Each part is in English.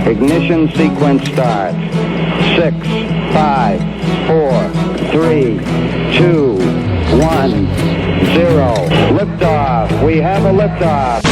Ignition sequence starts. 6, 5, 4, 3, 2, 1, 0. Liftoff. We have a liftoff.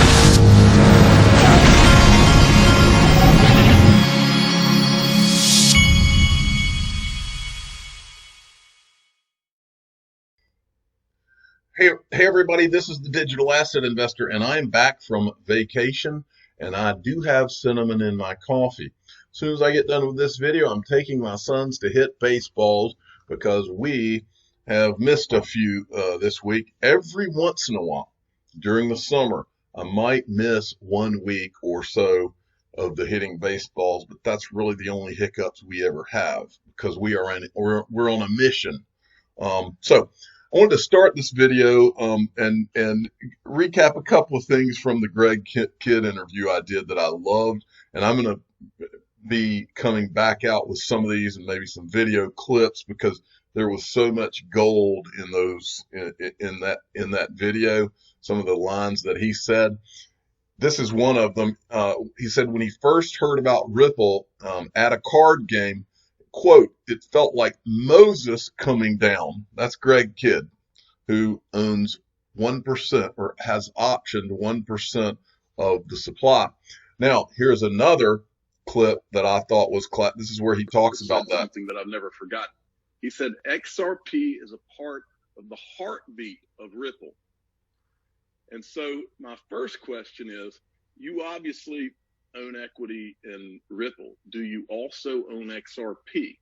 Hey everybody, this is the Digital Asset Investor, and I'm back from vacation, and I do have cinnamon in my coffee. As soon as I get done with this video, I'm taking my sons to hit baseballs because we have missed a few this week. Every once in a while, during the summer, I might miss 1 week or so of the hitting baseballs, but that's really the only hiccups we ever have because we're on a mission. So I wanted to start this video and recap a couple of things from the Greg Kidd interview I did that I loved, and I'm going to be coming back out with some of these and maybe some video clips because there was so much gold in those in that video. Some of the lines that he said. This is one of them. He said when he first heard about Ripple at a card game, quote, it felt like Moses coming down. That's Greg Kidd, who owns 1% or has optioned 1% of the supply. Now, here's another clip that I thought was this is where he talks about that. Something that I've never forgotten. He said XRP is a part of the heartbeat of Ripple. And so my first question is, you obviously own equity in Ripple. Do you also own XRP?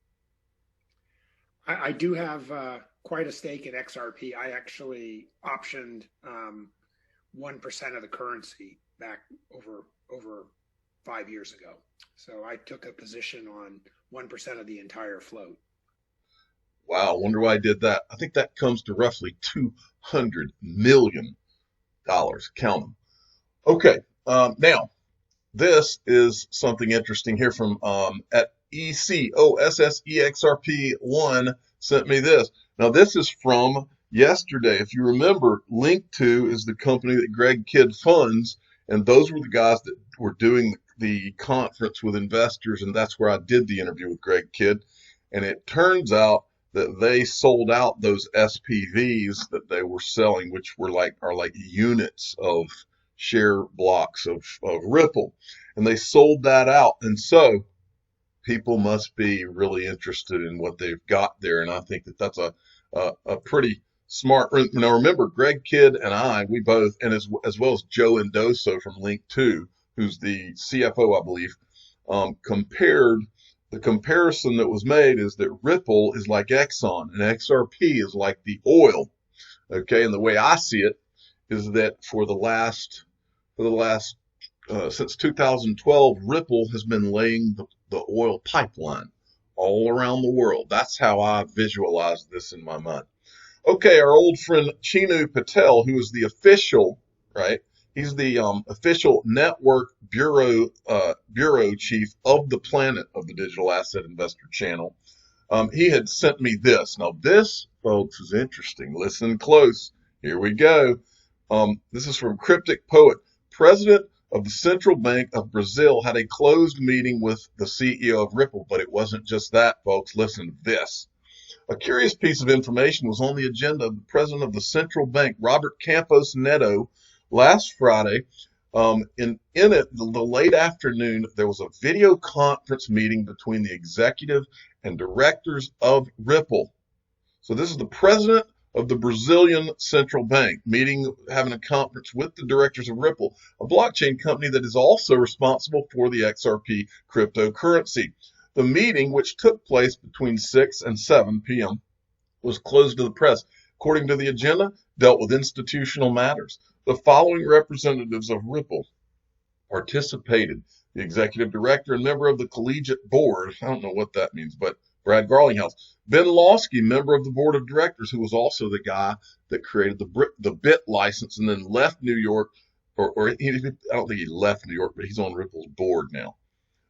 I do have quite a stake in XRP. I actually optioned 1% of the currency back over 5 years ago. So I took a position on 1% of the entire float. Wow, I wonder why I did that. I think that comes to roughly $200 million. Count them. Okay, now this is something interesting here from at ECOSSEXRP1 sent me this. Now this is from yesterday. If you remember, Link2 is the company that Greg Kidd funds, and those were the guys that were doing the conference with investors, and that's where I did the interview with Greg Kidd. And it turns out that they sold out those SPVs that they were selling, which are like units of share blocks of Ripple, and they sold that out. And so people must be really interested in what they've got there, and I think that that's a pretty smart. Now remember, Greg Kidd and we both, and as well as Joe Endoso from Link2, who's the CFO, I believe, compared. The comparison that was made is that Ripple is like Exxon and XRP is like the oil. Okay, and the way I see it is that for the last since 2012, Ripple has been laying the oil pipeline all around the world. That's how I visualize this in my mind. Okay, our old friend Chinu Patel, who is the official, right? He's the official network bureau chief of the planet of the Digital Asset Investor channel. He had sent me this. Now this, folks, is interesting. Listen close. Here we go. This is from Cryptic Poet. President of the Central Bank of Brazil had a closed meeting with the CEO of Ripple, but it wasn't just that, folks. Listen to this. A curious piece of information was on the agenda of the president of the Central Bank, Robert Campos Neto, last Friday. In it, the late afternoon, there was a video conference meeting between the executive and directors of Ripple. So this is the president of the Brazilian Central Bank having a conference with the directors of Ripple, a blockchain company that is also responsible for the XRP cryptocurrency. The meeting, which took place between 6 and 7 p.m., was closed to the press. According to the agenda, dealt with institutional matters. The following representatives of Ripple participated: the executive director and member of the collegiate board, I don't know what that means, but Brad Garlinghouse; Ben Lawsky, member of the board of directors, who was also the guy that created the BIT license and then left New York, I don't think he left New York, but he's on Ripple's board now.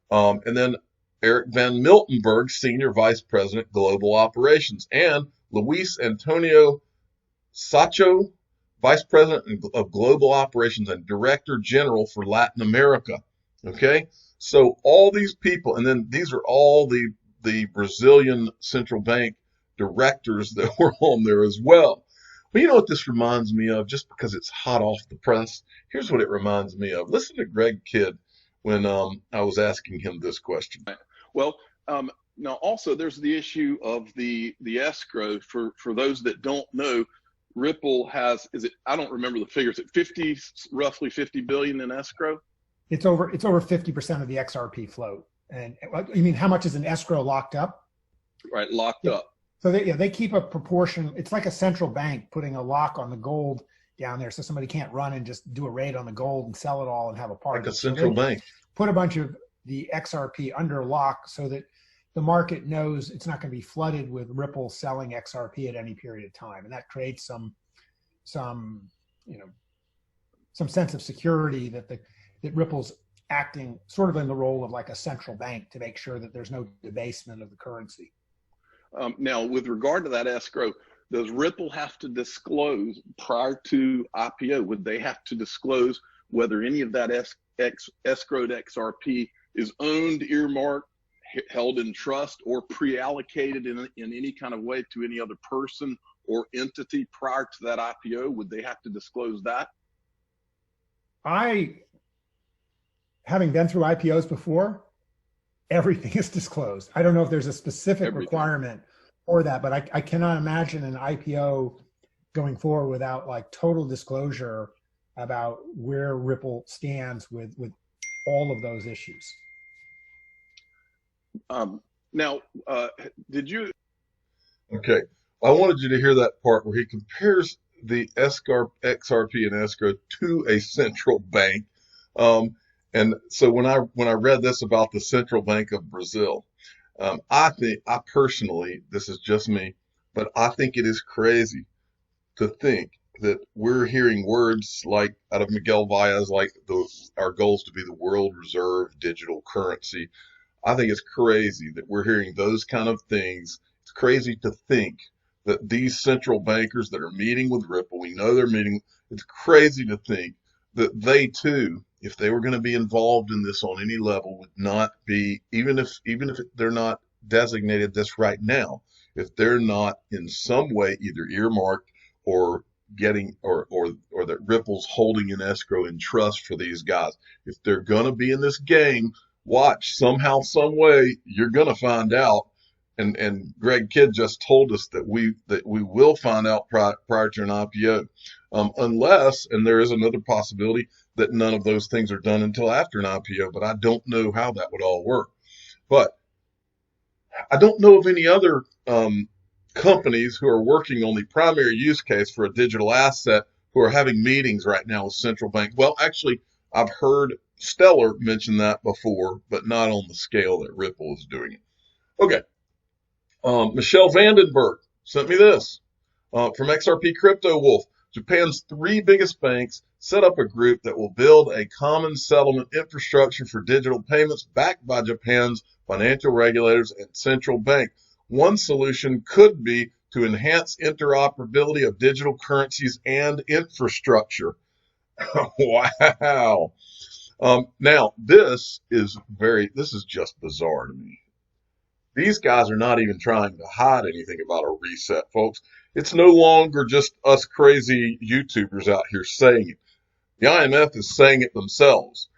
And then Eric Van Miltenberg, senior vice president, global operations, and Luis Antonio Sacho, Vice President of Global Operations and Director General for Latin America. Okay, so all these people, and then these are all the Brazilian central bank directors that were on there as well. But you know what this reminds me of, just because it's hot off the press? Here's what it reminds me of. Listen to Greg Kidd when I was asking him this question. Well, now also there's the issue of the escrow. For those that don't know, Ripple has, I don't remember the figures, roughly 50 billion in escrow? It's over 50% of the XRP float. And you mean how much is an escrow locked up? Right, locked up. So they keep a proportion. It's like a central bank putting a lock on the gold down there, so somebody can't run and just do a raid on the gold and sell it all and have a party. Like a central bank. Put a bunch of the XRP under lock so that the market knows it's not going to be flooded with Ripple selling XRP at any period of time, and that creates some sense of security that Ripple's acting sort of in the role of like a central bank to make sure that there's no debasement of the currency. Now, with regard to that escrow, does Ripple have to disclose prior to IPO? Would they have to disclose whether any of that escrowed XRP is owned, earmarked, held in trust, or pre-allocated in any kind of way to any other person or entity prior to that IPO? Would they have to disclose that? Having been through IPOs before, everything is disclosed. I don't know if there's a specific requirement for that, but I cannot imagine an IPO going forward without like total disclosure about where Ripple stands with all of those issues. Now, did you? Okay, I wanted you to hear that part where he compares the XRP and escrow to a central bank. And so when I read this about the Central Bank of Brazil, I personally, this is just me, but I think it is crazy to think that we're hearing words like out of Miguel Valles, like our goals to be the world reserve digital currency. I think it's crazy that we're hearing those kind of things. It's crazy to think that these central bankers that are meeting with Ripple, we know they're meeting, it's crazy to think that they too, if they were going to be involved in this on any level, would not be, even if they're not designated this right now, if they're not in some way either earmarked or getting or that Ripple's holding an escrow in trust for these guys. If they're going to be in this game, watch, somehow, some way, you're going to find out. And Greg Kidd just told us that we will find out prior to an IPO, unless, and there is another possibility that none of those things are done until after an IPO, but I don't know how that would all work. But I don't know of any other companies who are working on the primary use case for a digital asset who are having meetings right now with central bank. Well, actually, I've heard Stellar mention that before, but not on the scale that Ripple is doing it. Okay. Michelle Vandenberg sent me this from XRP Crypto Wolf. Japan's 3 biggest banks set up a group that will build a common settlement infrastructure for digital payments backed by Japan's financial regulators and central bank. One solution could be to enhance interoperability of digital currencies and infrastructure. Wow. Now, this is just bizarre to me. These guys are not even trying to hide anything about a reset, folks. It's no longer just us crazy YouTubers out here saying it. The IMF is saying it themselves.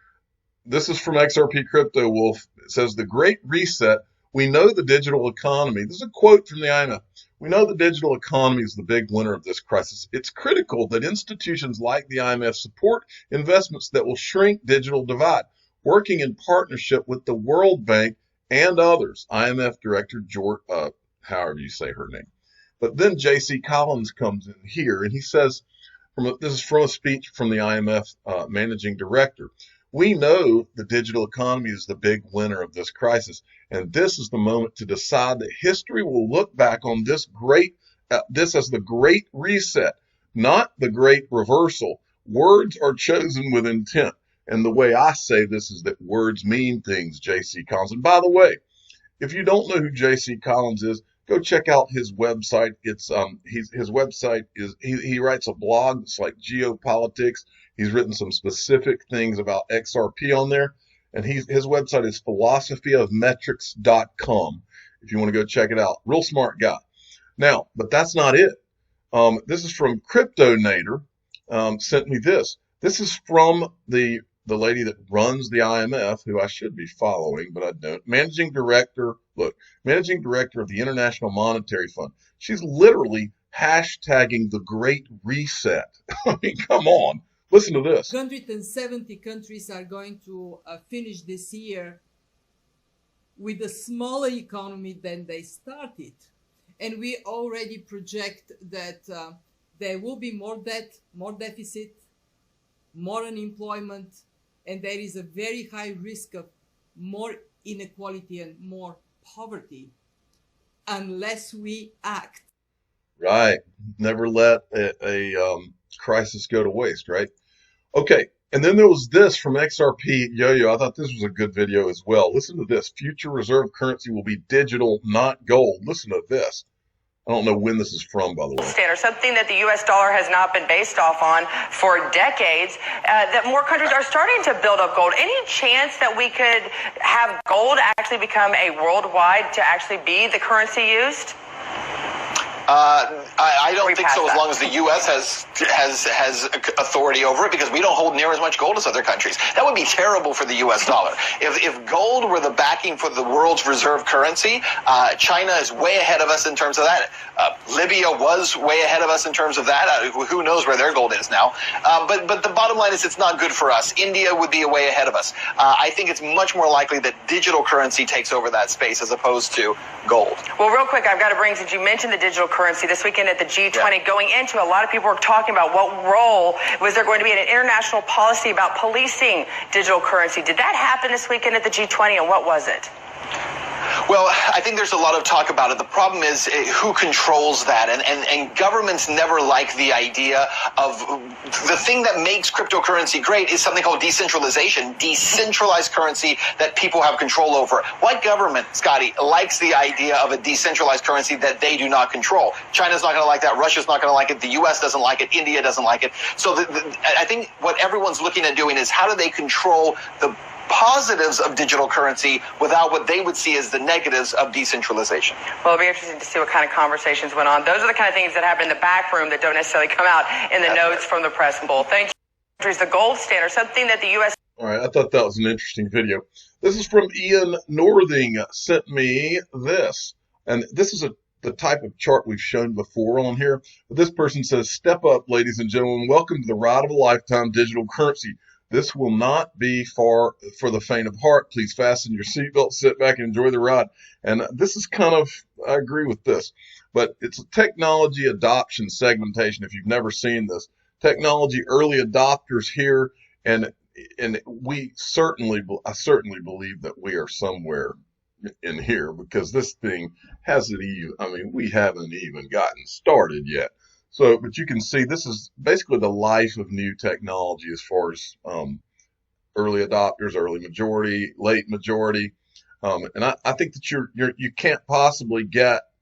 This is from XRP Crypto Wolf. It says, the Great Reset, we know the digital economy. This is a quote from the IMF. We know the digital economy is the big winner of this crisis. It's critical that institutions like the IMF support investments that will shrink digital divide, working in partnership with the World Bank and others. IMF Director George, however you say her name. But then J.C. Collins comes in here and he says, this is from a speech from the IMF Managing Director. We know the digital economy is the big winner of this crisis, and this is the moment to decide that history will look back on this as the great reset, not the great reversal. Words are chosen with intent. And the way I say this is that words mean things, J.C. Collins. And by the way, if you don't know who J.C. Collins is, go check out his website. It's his website is he writes a blog. It's like geopolitics. He's written some specific things about XRP on there. and his website is philosophyofmetrics.com. If you want to go check it out, real smart guy. Now, but that's not it. This is from CryptoNator. Sent me this. This is from the lady that runs the IMF, who I should be following, but I don't. Managing director of the International Monetary Fund. She's literally hashtagging the Great Reset. I mean, come on. Listen to this. 170 countries are going to finish this year with a smaller economy than they started. And we already project that there will be more debt, more deficit, more unemployment, and there is a very high risk of more inequality and more poverty unless we act. Right. Never let a crisis go to waste, right? Okay. And then there was this from XRP Yo-Yo. I thought this was a good video as well. Listen to this. Future reserve currency will be digital, not gold. Listen to this. I don't know when this is from, by the way. Standard, something that the U.S. dollar has not been based off on for decades, that more countries are starting to build up gold. Any chance that we could have gold actually become a worldwide to actually be the currency used? I don't think so, as long as the U.S. has authority over it, because we don't hold near as much gold as other countries. That would be terrible for the U.S. dollar. If gold were the backing for the world's reserve currency, China is way ahead of us in terms of that. Libya was way ahead of us in terms of that. Who knows where their gold is now? But the bottom line is it's not good for us. India would be way ahead of us. I think it's much more likely that digital currency takes over that space as opposed to gold. Well, real quick, I've got to bring, since you mentioned the digital currency this weekend at the G20, going into, a lot of people were talking about what role was there going to be in an international policy about policing digital currency. Did that happen this weekend at the G20, and what was it? Well, I think there's a lot of talk about it. The problem is who controls that, and governments never like the idea of the thing that makes cryptocurrency great is something called decentralization, decentralized currency that people have control over. What government, Scotty, likes the idea of a decentralized currency that they do not control? China's not going to like that. Russia's not going to like it. The U.S. doesn't like it. India doesn't like it. So I think what everyone's looking at doing is how do they control the positives of digital currency without what they would see as the negatives of decentralization. Well, it'll be interesting to see what kind of conversations went on. Those are the kind of things that happen in the back room that don't necessarily come out in the notes from the press bowl. Thank you. The gold standard, something that the U.S. All right, I thought that was an interesting video. This is from Ian Northing, sent me this. And this is the type of chart we've shown before on here. But this person says, step up, ladies and gentlemen. Welcome to the ride of a lifetime, digital currency. This will not be for the faint of heart. Please fasten your seatbelt, sit back, and enjoy the ride. And this is kind of, I agree with this, but it's a technology adoption segmentation. If you've never seen this, technology early adopters here, and I certainly believe that we are somewhere in here, because this thing hasn't even, we haven't even gotten started yet. So, but you can see this is basically the life of new technology as far as early adopters, early majority, late majority, and I think that you can't possibly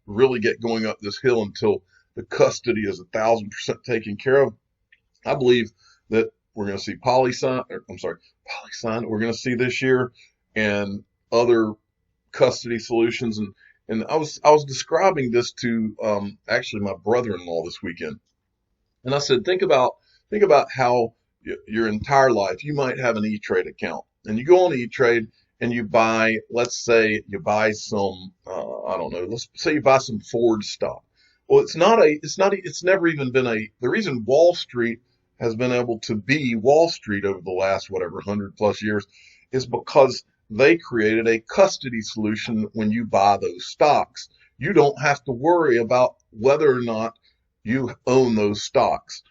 really get going up this hill until the custody is 1,000% taken care of. I believe that we're going to see PolySign. We're going to see this year, and other custody solutions. And I was describing this to actually my brother-in-law this weekend, and I said, think about how your entire life you might have an E-Trade account, and you go on E-Trade and you buy, let's say you buy some let's say you buy some Ford stock. Well, it's never even been the reason Wall Street has been able to be Wall Street over the last 100 plus years is because they created a custody solution. When you buy those stocks, you don't have to worry about whether or not you own those stocks.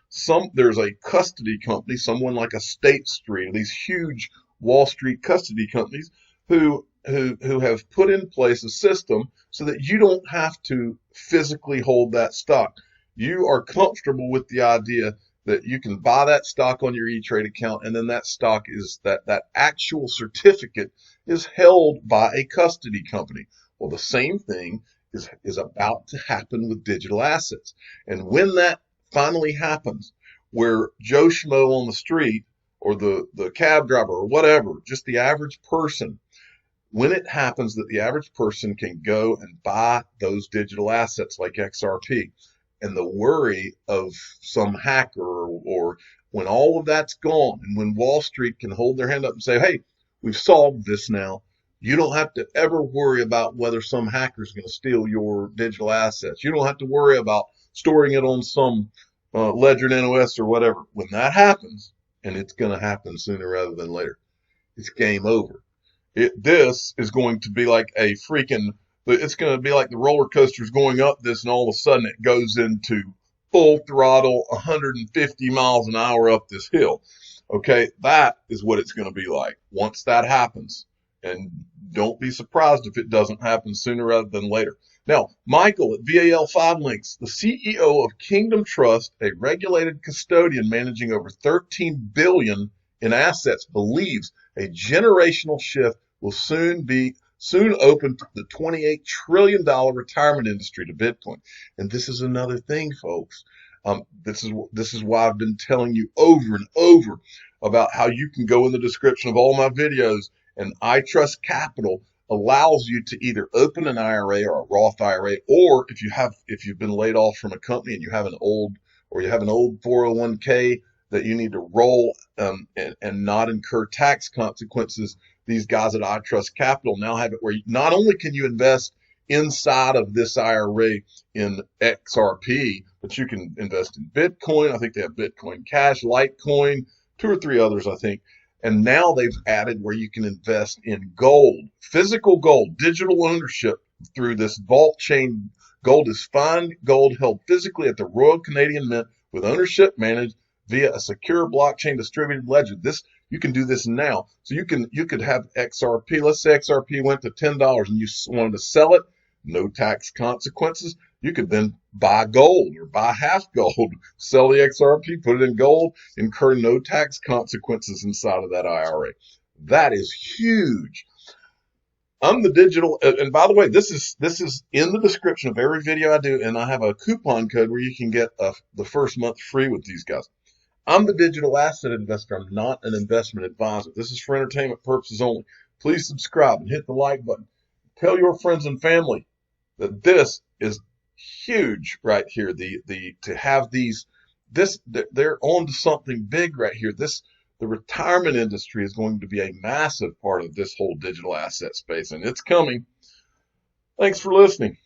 There's a custody company, someone like a State Street, these huge Wall Street custody companies who have put in place a system so that you don't have to physically hold that stock. You are comfortable with the idea that you can buy that stock on your E-Trade account, and then that stock is that actual certificate is held by a custody company. Well, the same thing is about to happen with digital assets. And when that finally happens, where Joe Schmo on the street or the cab driver or whatever, just the average person, when it happens that the average person can go and buy those digital assets like XRP, and the worry of some hacker or when all of that's gone, and when Wall Street can hold their hand up and say, hey, we've solved this now. You don't have to ever worry about whether some hacker is going to steal your digital assets. You don't have to worry about storing it on some Ledger NOS or whatever. When that happens, and it's going to happen sooner rather than later, it's game over. This is going to be like a it's going to be like the roller coaster's going up this, and all of a sudden it goes into full throttle, 150 miles an hour up this hill. Okay, that is what it's going to be like once that happens. And don't be surprised if it doesn't happen sooner rather than later. Now, Michael at VAL5 Links, the CEO of Kingdom Trust, a regulated custodian managing over $13 billion in assets, believes a generational shift will soon open the $28 trillion retirement industry to Bitcoin. And this is another thing, folks. This is why I've been telling you over and over about how you can go in the description of all my videos, and iTrustCapital allows you to either open an IRA or a Roth IRA, or if you've been laid off from a company and you have an old 401k that you need to roll and not incur tax consequences, these guys at iTrustCapital now have it where not only can you invest inside of this IRA in XRP, but you can invest in Bitcoin. I think they have Bitcoin Cash, Litecoin, 2 or 3 others, I think. And now they've added where you can invest in gold, physical gold, digital ownership through this vault chain. Gold is fine gold held physically at the Royal Canadian Mint with ownership managed via a secure blockchain distributed ledger. You can do this now. So you could have XRP. Let's say XRP went to $10 and you wanted to sell it, no tax consequences. You could then buy gold or buy half gold, sell the XRP, put it in gold, incur no tax consequences inside of that IRA. That is huge. I'm the digital, and by the way, this is in the description of every video I do, and I have a coupon code where you can get the first month free with these guys. I'm the digital asset investor. I'm not an investment advisor. This is for entertainment purposes only. Please subscribe and hit the like button. Tell your friends and family that this is huge right here. To have they're on to something big right here. The retirement industry is going to be a massive part of this whole digital asset space, and it's coming. Thanks for listening.